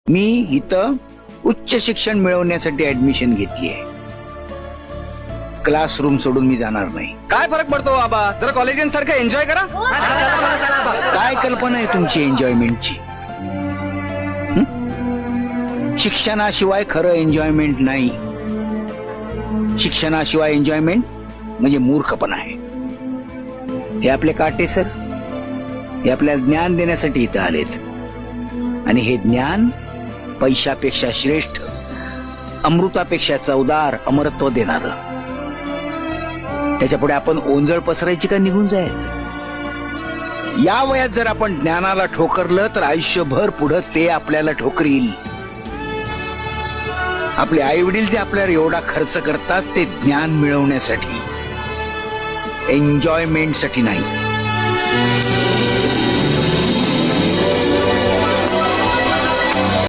मी इथं उच्च शिक्षण मिळवण्यासाठी ऍडमिशन घेतली आहे. क्लासरूम सोडून मी जाणार नाही. काय फरक पडतो बाबा, जरा कॉलेजांसारखं एन्जॉय करा. काय कल्पना आहे तुमची एन्जॉयमेंटची? शिक्षणाशिवाय खरं एन्जॉयमेंट नाही. शिक्षणाशिवाय एन्जॉयमेंट म्हणजे मूर्खपणा आहे. हे आपले काटे सर, हे आपल्याला ज्ञान देण्यासाठी इथं आलेत. आणि हे ज्ञान पैशापेक्षा श्रेष्ठ, अमृतापेक्षा चवदार, अमरत्व देणार. त्याच्यापुढे आपण ओंजळ पसरायची का निघून जायचं? या वयात जर आपण ज्ञानाला ठोकरलं तर आयुष्यभर पुढं ते आपल्याला ठोकरील. आपले आई वडील जे आपल्याला एवढा खर्च करतात ते ज्ञान मिळवण्यासाठी, एन्जॉयमेंटसाठी नाही.